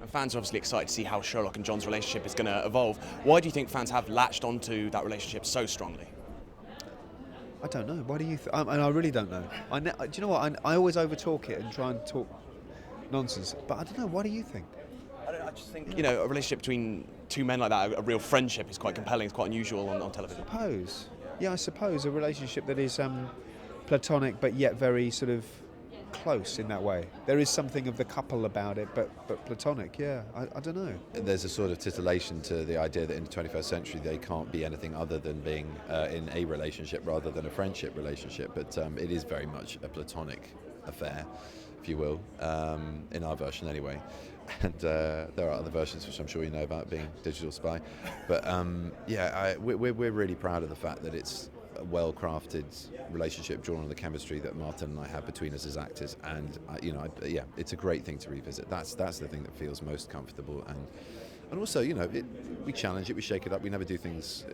And fans are obviously excited to see how Sherlock and John's relationship is going to evolve. Why do you think fans have latched onto that relationship so strongly? I don't know. Why do you? And I really don't know. Do you know what? I always overtalk it and try and talk nonsense. But I don't know. What do you think? I just think, a relationship between two men like that, a real friendship, is quite compelling. It's quite unusual on television. I suppose a relationship that is platonic but yet very sort of close in that way. There is something of the couple about it, but platonic. Yeah, I don't know. There's a sort of titillation to the idea that in the 21st century they can't be anything other than being in a relationship rather than a friendship relationship. But it is very much a platonic affair, if you will, in our version anyway. And there are other versions which I'm sure you know about, being Digital Spy. But we're really proud of the fact that it's a well-crafted relationship drawn on the chemistry that Martin and I have between us as actors, and it's a great thing to revisit. That's the thing that feels most comfortable, and also we challenge it, we shake it up, we never do things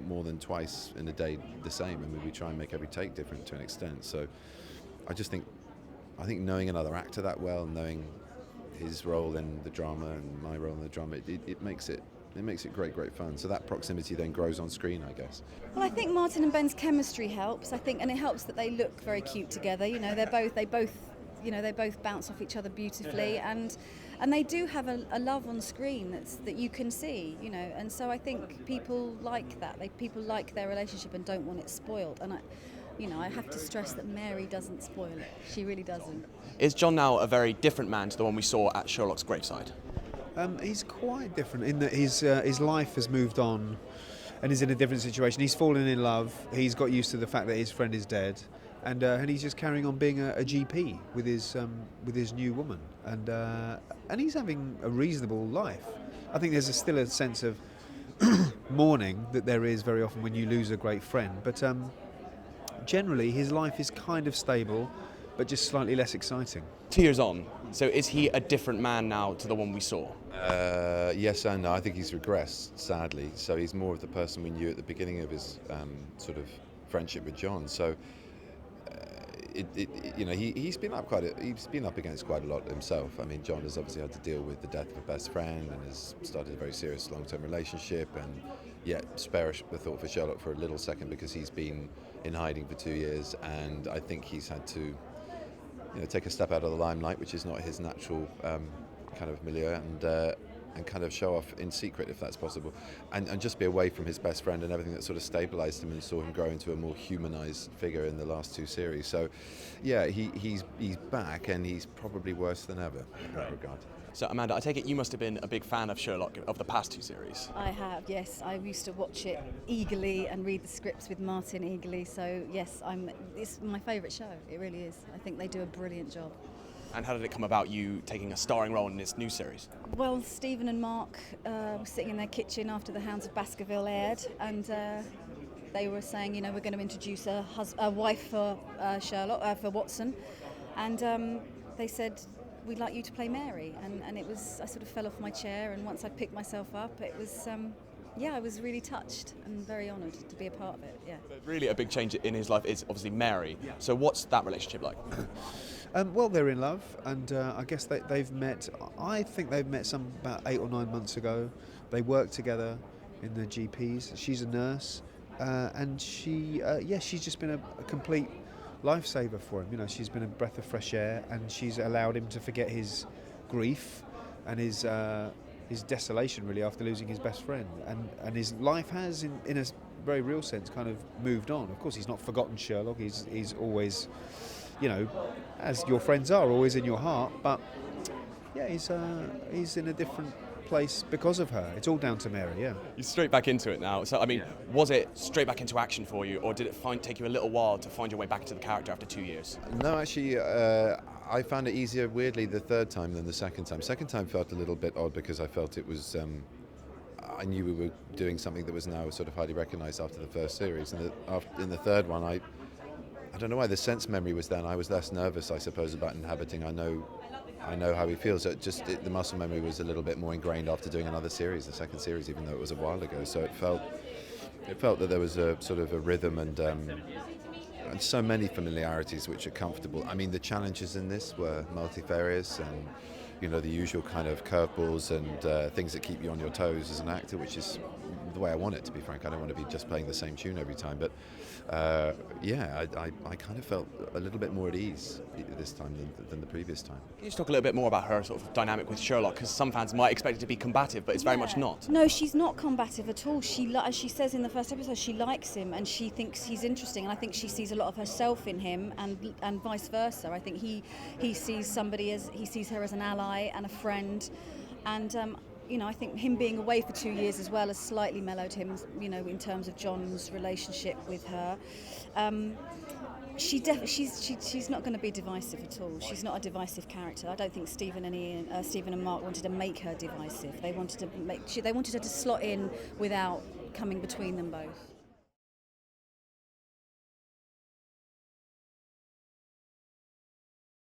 more than twice in a day the same. I mean, we try and make every take different to an extent. So I think knowing another actor that well, knowing his role in the drama and my role in the drama, it makes it great fun. So that proximity then grows on screen, I guess. Well, I think Martin and Ben's chemistry helps. I think, and it helps that they look very cute together. They both bounce off each other beautifully, and they do have a love on screen that you can see. And so I think people like that. People like their relationship and don't want it spoiled. And I have to stress that Mary doesn't spoil it. She really doesn't. Is John now a very different man to the one we saw at Sherlock's graveside? He's quite different in that his life has moved on and he's in a different situation. He's fallen in love. He's got used to the fact that his friend is dead, and he's just carrying on being a GP with his new woman, and he's having a reasonable life. I think there's still a sense of mourning that there is very often when you lose a great friend, but generally his life is kind of stable, but just slightly less exciting. 2 years on, so is he a different man now to the one we saw? Yes and no. I think he's regressed, sadly. So he's more of the person we knew at the beginning of his sort of friendship with John. So he's been up against quite a lot himself. I mean, John has obviously had to deal with the death of a best friend and has started a very serious long-term relationship, and yet spare the thought for Sherlock for a little second because he's been in hiding for 2 years, and I think he's had to take a step out of the limelight, which is not his natural kind of milieu, and kind of show off in secret if that's possible, and just be away from his best friend and everything that sort of stabilised him and saw him grow into a more humanised figure in the last two series. So yeah, he's back, and he's probably worse than ever in that regard. So Amanda, I take it you must have been a big fan of Sherlock of the past two series. I have, yes. I used to watch it eagerly and read the scripts with Martin eagerly. So yes, it's my favourite show. It really is. I think they do a brilliant job. And how did it come about you taking a starring role in this new series? Well, Stephen and Mark were sitting in their kitchen after The Hounds of Baskerville aired, and they were saying, we're going to introduce a wife for Sherlock, for Watson, and they said, we'd like you to play Mary, and it was, I sort of fell off my chair, and once I picked myself up, it was, I was really touched and very honoured to be a part of it, yeah. Really a big change in his life is obviously Mary, so what's that relationship like? Well, they're in love, and I guess they've met, I think they've met about 8 or 9 months ago. They work together in the GPs. She's a nurse, and she's just been a complete lifesaver for him. She's been a breath of fresh air, and she's allowed him to forget his grief and his desolation, really, after losing his best friend. And his life has, in a very real sense, kind of moved on. Of course, he's not forgotten Sherlock. He's always, as your friends are, always in your heart. But yeah, he's in a different place because of her. It's all down to Mary, yeah. You're straight back into it now. So, was it straight back into action for you, or did it take you a little while to find your way back to the character after 2 years? No, actually, I found it easier, weirdly, the third time than the second time. Second time felt a little bit odd because I felt it was... I knew we were doing something that was now sort of highly recognised after the first series. And in the third one, I don't know why, the sense memory was there, and I was less nervous, I suppose, about inhabiting. I know how he feels. The muscle memory was a little bit more ingrained after doing another series, the second series, even though it was a while ago. So it felt that there was a sort of a rhythm and so many familiarities which are comfortable. I mean, the challenges in this were multifarious, and the usual kind of curveballs and things that keep you on your toes as an actor, which is the way I want it, to be frank. I don't want to be just playing the same tune every time, but I kind of felt a little bit more at ease this time than the previous time. Can you just talk a little bit more about her sort of dynamic with Sherlock? Because some fans might expect it to be combative, but it's very much not. No, she's not combative at all. As she says in the first episode, she likes him and she thinks he's interesting, and I think she sees a lot of herself in him, and vice versa. I think he sees her as an ally and a friend, and I think him being away for 2 years as well has slightly mellowed him, in terms of John's relationship with her. She's not going to be divisive at all. She's not a divisive character. I don't think Stephen and Mark wanted to make her divisive. They wanted her to slot in without coming between them both.